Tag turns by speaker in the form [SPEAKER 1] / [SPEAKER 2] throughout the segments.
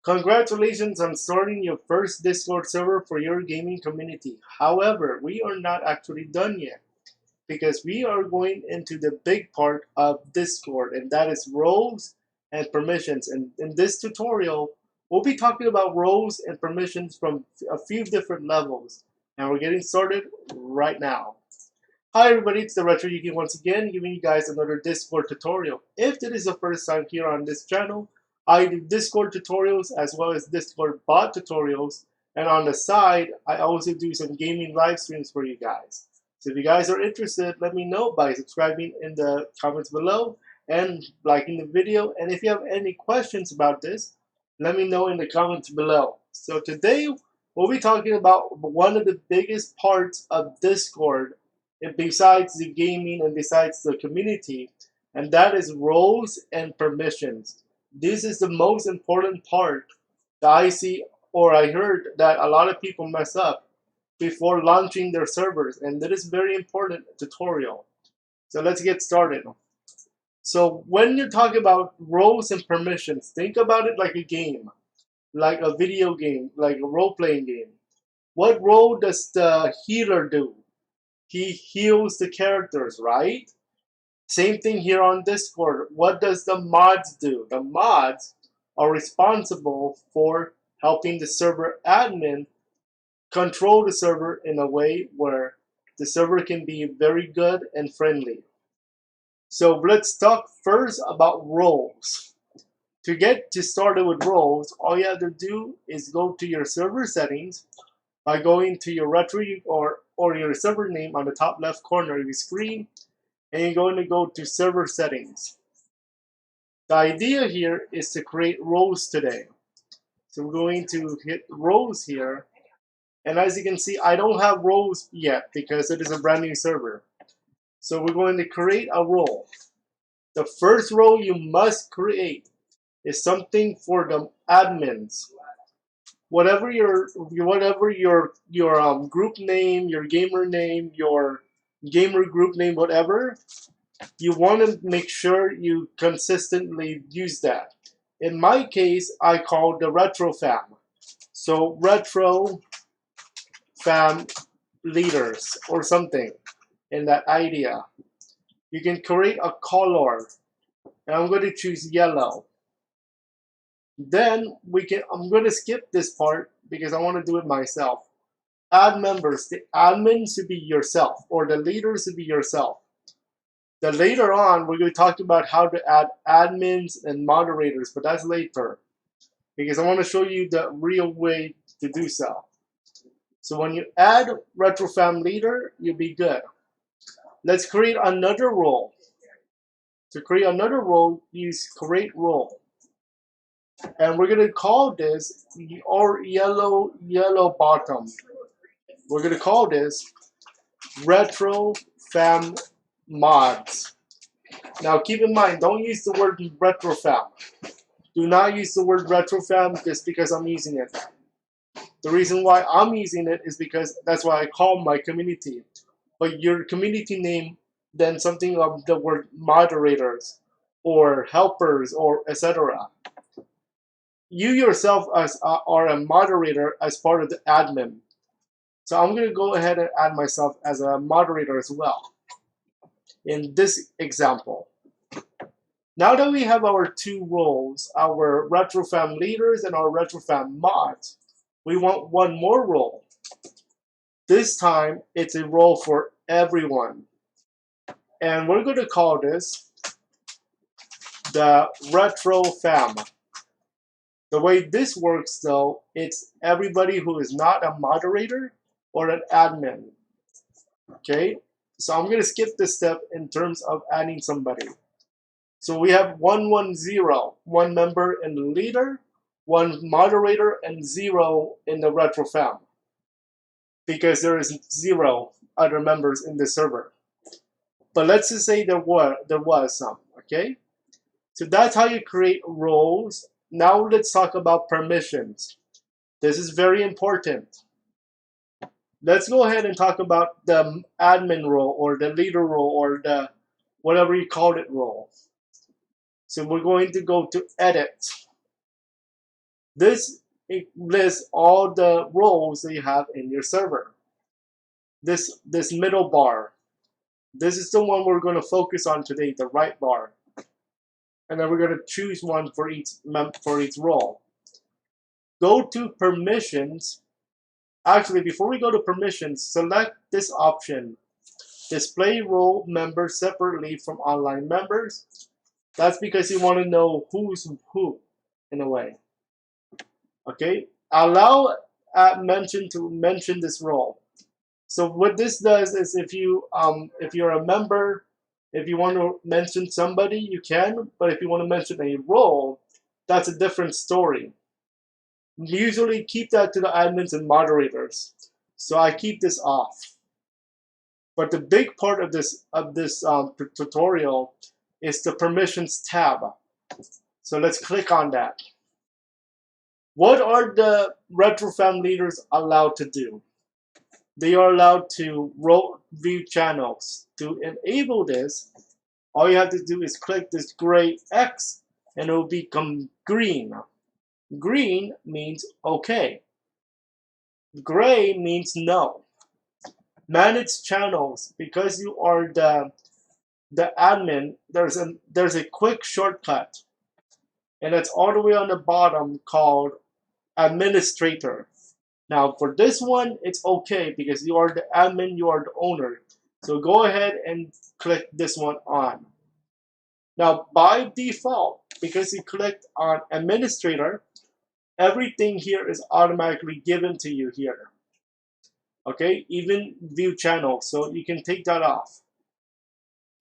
[SPEAKER 1] Congratulations on starting your first Discord server for your gaming community. However, we are not actually done yet because we are going into the big part of Discord, and that is roles and permissions. And in this tutorial, we'll be talking about roles and permissions from a few different levels. And we're getting started right now. Hi everybody, it's the Retro Yuki once again, giving you guys another Discord tutorial. If this is the first time here on this channel, I do Discord tutorials as well as Discord bot tutorials, and on the side, I also do some gaming live streams for you guys. So if you guys are interested, let me know by subscribing in the comments below and liking the video. And if you have any questions about this, let me know in the comments below. So today, we'll be talking about one of the biggest parts of Discord, and besides the gaming and besides the community, and that is roles and permissions. This is the most important part that I see or I heard that a lot of people mess up before launching their servers, and that is very important tutorial. So let's get started. So when you talk about roles and permissions, think about it like a game, like a video game, like a role-playing game. What role does the healer do? He heals the characters, right? Same thing here on Discord. What does the mods do? The mods are responsible for helping the server admin control the server in a way where the server can be very good and friendly. So let's talk first about roles. To get started with roles, all you have to do is go to your server settings by going to your retro or your server name on the top left corner of your screen, and you're going to go to server settings. The idea here is to create roles today. So we're going to hit roles here, and as you can see, I don't have roles yet because it is a brand new server. So we're going to create a role. The first role you must create is something for the admins. Whatever your group name, your gamer name, your gamer group name, whatever, you want to make sure you consistently use that. In my case, I call the retro fam. So retro fam leaders or something in that idea. You can create a color, and I'm going to choose yellow. Then I'm going to skip this part because I want to do it myself. Add members. The admin should be yourself, or the leader should be yourself. Then later on, we're going to talk about how to add admins and moderators, but that's later because I want to show you the real way to do so. So when you add RetroFam leader, you'll be good. Let's create another role. To create another role, use create role. And we're going to call this or yellow bottom. We're going to call this RetroFam mods. Now keep in mind, don't use the word RetroFam. Do not use the word RetroFam just because I'm using it. The reason why I'm using it is because that's why I call my community. But your community name, then something of the word moderators or helpers or etc. You yourself are a moderator as part of the admin. So I'm going to go ahead and add myself as a moderator as well in this example. Now that we have our two roles, our RetroFam leaders and our RetroFam mods, we want one more role. This time, it's a role for everyone. And we're going to call this the RetroFam. The way this works, though, it's everybody who is not a moderator or an admin. Okay? So I'm going to skip this step in terms of adding somebody. So we have 110, one member in the leader, one moderator, and 0 in the RetroFam, because there is 0 other members in the server. But let's just say there was some, okay? So that's how you create roles. Now let's talk about permissions. This is very important. Let's go ahead and talk about the admin role or the leader role or the whatever you call it role. So we're going to go to edit. This it lists all the roles that you have in your server. This middle bar, this is the one we're going to focus on today, the right bar. And then we're going to choose one for each role. Go to permissions. Actually, before we go to permissions, select this option. Display role members separately from online members. That's because you want to know who's who, in a way. Okay? Allow mention to mention this role. So what this does is if you're a member, if you want to mention somebody, you can, but if you want to mention a role, that's a different story. Usually keep that to the admins and moderators. So I keep this off. But the big part of this tutorial is the permissions tab. So let's click on that. What are the RetroFam leaders allowed to do? They are allowed to view channels. To enable this, all you have to do is click this gray X and it will become green. Green means okay. Gray means no. Manage channels. Because you are the admin, there's a quick shortcut, and it's all the way on the bottom called administrator. Now for this one, it's okay because you are the admin, you are the owner. So go ahead and click this one on. Now by default, because you clicked on administrator, everything here is automatically given to you here. Okay, even view channels, so you can take that off.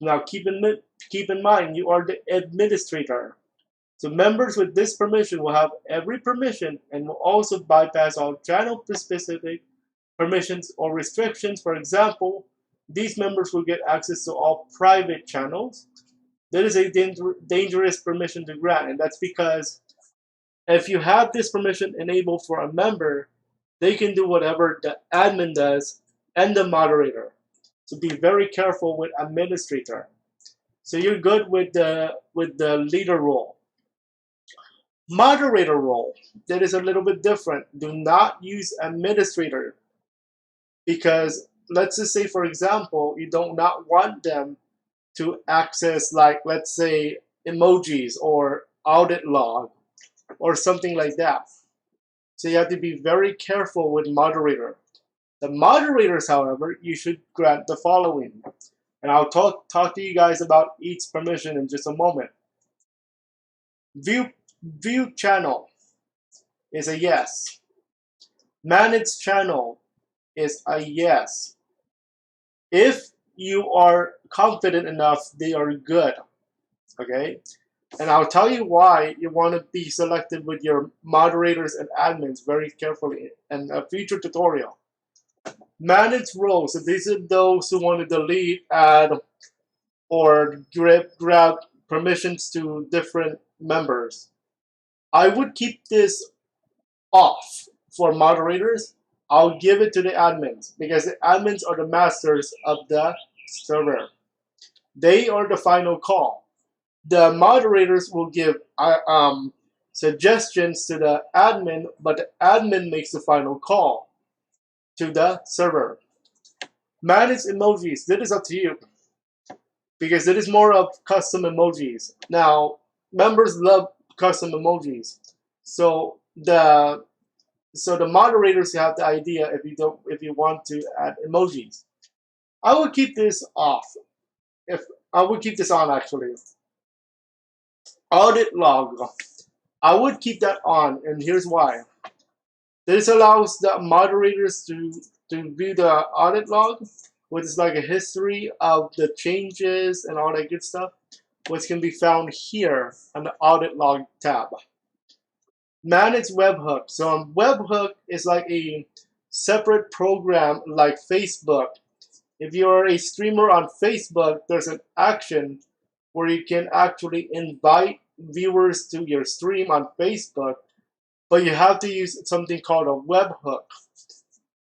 [SPEAKER 1] Now keep in mind, you are the administrator. So members with this permission will have every permission and will also bypass all channel-specific permissions or restrictions. For example, these members will get access to all private channels. That is a dangerous permission to grant, and that's because if you have this permission enabled for a member, they can do whatever the admin does and the moderator. So be very careful with administrator. So you're good with the leader role. Moderator role, that is a little bit different. Do not use administrator because let's just say, for example, you do not want them to access, like, let's say, emojis or audit log or something like that. So you have to be very careful with moderator. The moderators, however, you should grant the following. And I'll talk to you guys about each permission in just a moment. View channel is a yes. Manage channel is a yes. If you are confident enough, they are good. Okay? And I'll tell you why you want to be selected with your moderators and admins very carefully in a future tutorial. Manage roles. So these are those who want to delete, add, or grab permissions to different members. I would keep this off for moderators. I'll give it to the admins because the admins are the masters of the server. They are the final call. The moderators will give suggestions to the admin, but the admin makes the final call to the server. Manage emojis. That is up to you because it is more of custom emojis. Now, members love custom emojis, so the moderators have the idea if you want to add emojis. I would keep this off. If I would keep this on actually. Audit log. I would keep that on, and here's why. This allows the moderators to view the audit log, which is like a history of the changes and all that good stuff, which can be found here on the audit log tab. Manage webhook. So webhook is like a separate program like Facebook. If you're a streamer on Facebook, there's an action where you can actually invite viewers to your stream on Facebook, but you have to use something called a webhook.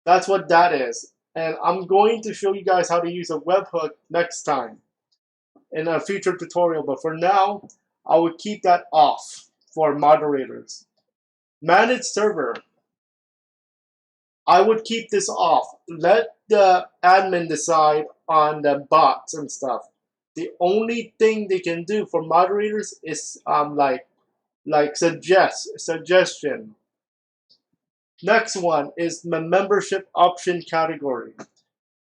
[SPEAKER 1] That's what that is. And I'm going to show you guys how to use a webhook next time in a future tutorial. But for now, I would keep that off for moderators. Manage server. I would keep this off. Let the admin decide on the bots and stuff. The only thing they can do for moderators is like suggestion. Next one is the membership option category.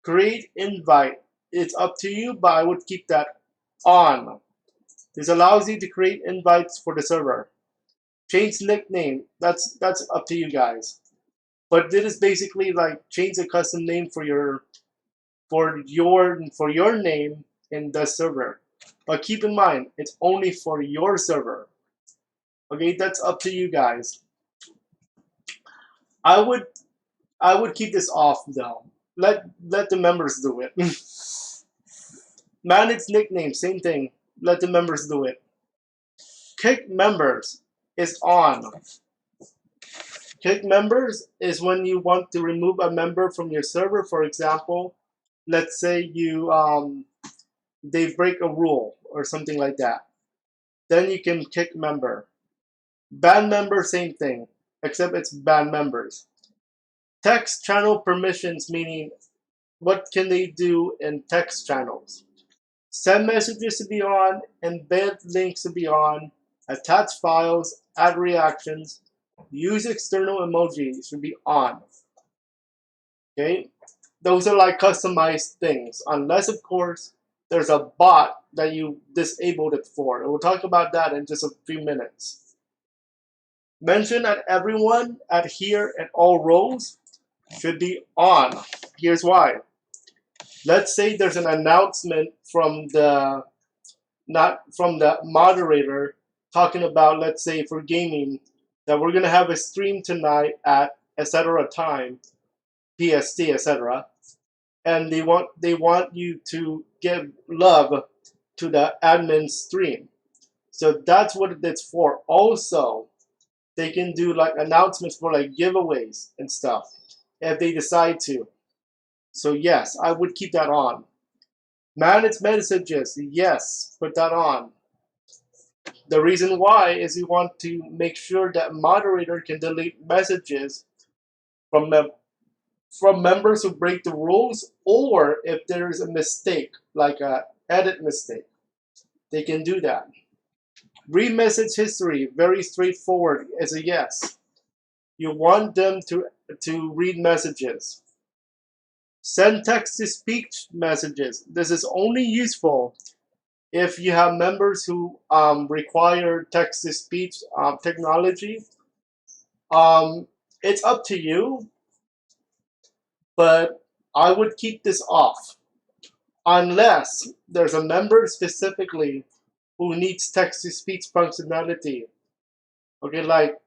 [SPEAKER 1] Create invite. It's up to you, but I would keep that on. This allows you to create invites for the server. Change nickname. That's up to you guys. But this is basically like change a custom name for your name in the server. But keep in mind, it's only for your server. Okay, that's up to you guys. I would keep this off though. Let the members do it. Manage nickname, same thing. Let the members do it. Kick members is on. Kick members is when you want to remove a member from your server. For example, let's say they break a rule or something like that. Then you can kick member. Ban member, same thing, except it's ban members. Text channel permissions, meaning what can they do in text channels? Send messages to be on, embed links to be on, attach files, add reactions, use external emojis should be on. Okay, those are like customized things, unless of course there's a bot that you disabled it for. And we'll talk about that in just a few minutes. Mention at everyone, adhere, and all roles should be on. Here's why. Let's say there's an announcement from the moderator talking about, let's say for gaming, that we're gonna have a stream tonight at etc. time, PST, etc. And they want you to give love to the admin stream. So that's what it's for. Also, they can do like announcements for like giveaways and stuff if they decide to. So yes, I would keep that on. Manage messages, yes, put that on. The reason why is you want to make sure that moderator can delete messages from members who break the rules, or if there is a mistake, like a edit mistake, they can do that. Read message history, very straightforward, is a yes. You want them to read messages. Send text-to-speech messages. This is only useful if you have members who require text-to-speech technology. It's up to you, but I would keep this off unless there's a member specifically who needs text-to-speech functionality. Okay, like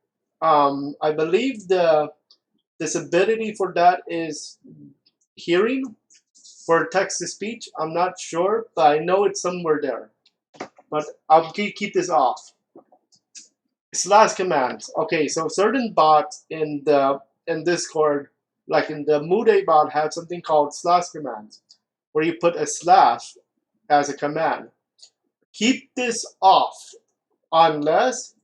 [SPEAKER 1] I believe the disability for that is hearing for text-to-speech. I'm not sure, but I know it's somewhere there. But I'll keep this off. Slash commands. Okay, so certain bots in Discord, like in the Moody bot, have something called slash commands, where you put a slash as a command. Keep this off unless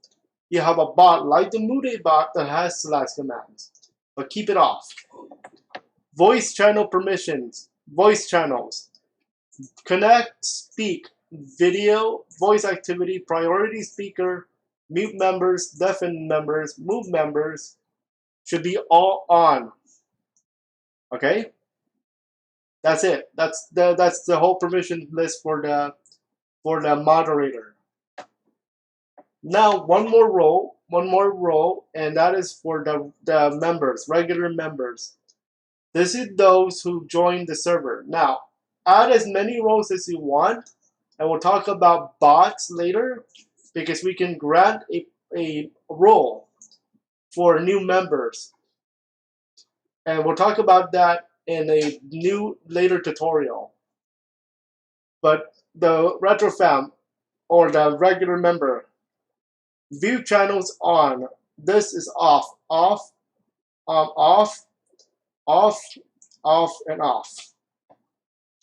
[SPEAKER 1] you have a bot like the Moody bot that has slash commands, but keep it off. Voice channel permissions. Voice channels. Connect, speak, video, voice activity, priority speaker, mute members, deafen members, move members should be all on. Okay? That's it. That's the whole permission list for the moderator. Now one more role, and that is for the members, regular members. This is those who join the server. Now, add as many roles as you want, and we'll talk about bots later, because we can grant a role for new members. And we'll talk about that in a new later tutorial. But the RetroFam, or the regular member, view channels on. This is off, off, off, and off.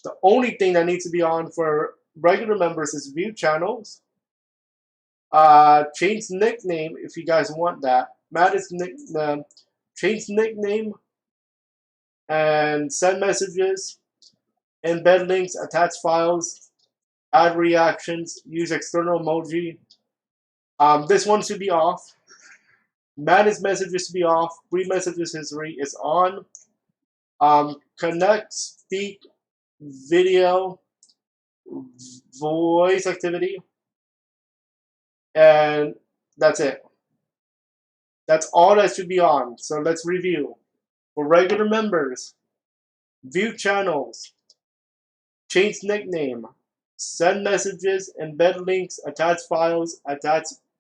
[SPEAKER 1] The only thing that needs to be on for regular members is view channels. Change nickname if you guys want that. Matt is change nickname and send messages, embed links, attach files, add reactions, use external emoji. This one should be off. Manage messages to be off. Read messages history is on. Connect, speak, video, voice activity, and that's it. That's all that should be on. So let's review. For regular members, view channels, change nickname, send messages, embed links, attach files,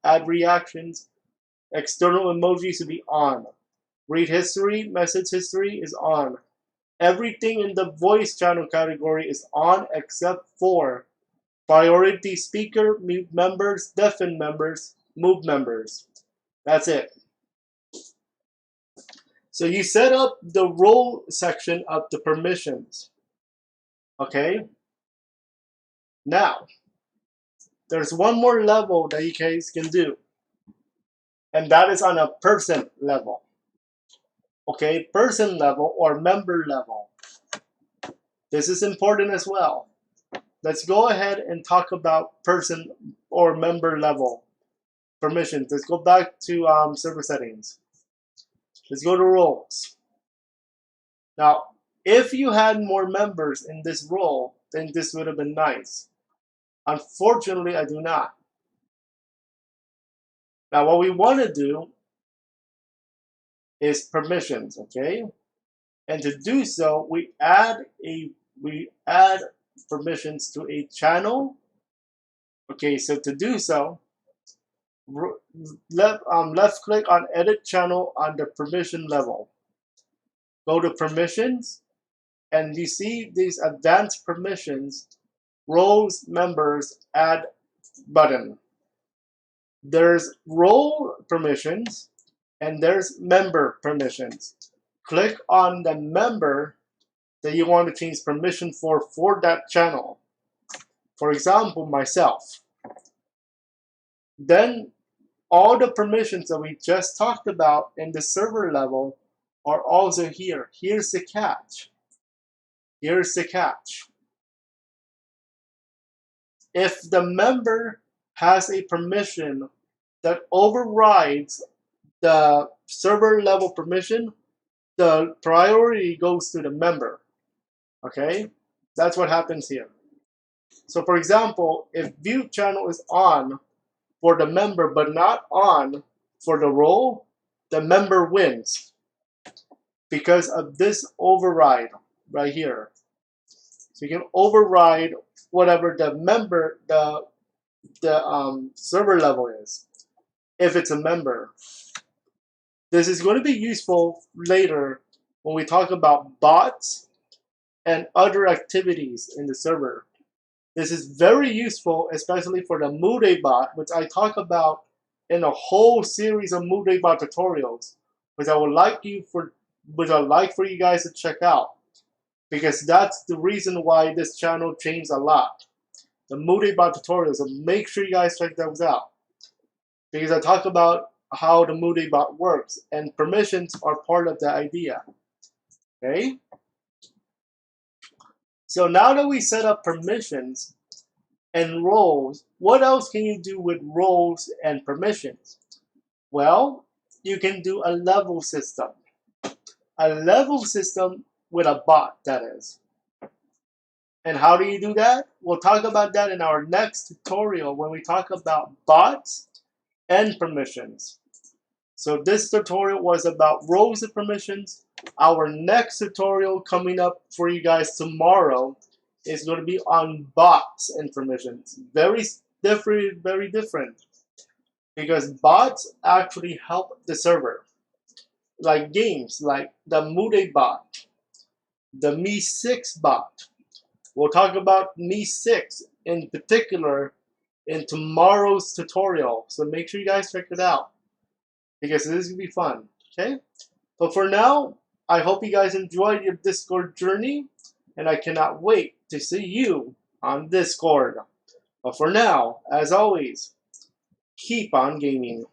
[SPEAKER 1] add reactions, external emojis to be on. Read history, message history is on. Everything in the voice channel category is on except for priority speaker, mute members, deafen members, move members. That's it. So you set up the role section of the permissions. Okay? Now, there's one more level that you guys can do. And that is on a person level. Okay? Person level or member level. This is important as well. Let's go ahead and talk about person or member level permissions. Let's go back to server settings. Let's go to roles. Now, if you had more members in this role, then this would have been nice. Unfortunately, I do not. Now, what we want to do is permissions, okay? And to do so, we add permissions to a channel. Okay, so to do so, left click on edit channel on the permission level. Go to permissions, and you see these advanced permissions, roles, members, add button. There's role permissions and there's member permissions. Click on the member that you want to change permission for that channel. For example, myself. Then all the permissions that we just talked about in the server level are also here. Here's the catch. Here's the catch. If the member has a permission that overrides the server level permission, the priority goes to the member. Okay? That's what happens here. So for example, if view channel is on for the member but not on for the role, the member wins because of this override right here. So you can override whatever the member, the server level is, if it's a member. This is going to be useful later when we talk about bots and other activities in the server. This is very useful, especially for the Mude bot, which I talk about in a whole series of Mude bot tutorials, which I would like for you guys to check out, because that's the reason why this channel changed a lot. The Mude bot tutorials, so make sure you guys check those out, because I talk about how the Mude bot works, and permissions are part of the idea. Okay? So now that we set up permissions and roles, what else can you do with roles and permissions? Well, you can do a level system. A level system with a bot, that is. And how do you do that? We'll talk about that in our next tutorial when we talk about bots and permissions. So this tutorial was about roles and permissions. Our next tutorial coming up for you guys tomorrow is going to be on bots and permissions. Very different. Because bots actually help the server. Like games, like the Mude bot, the Me6 bot. We'll talk about Me6 in particular in tomorrow's tutorial. So make sure you guys check it out, because this is going to be fun. Okay? But for now, I hope you guys enjoyed your Discord journey, and I cannot wait to see you on Discord. But for now, as always, keep on gaming.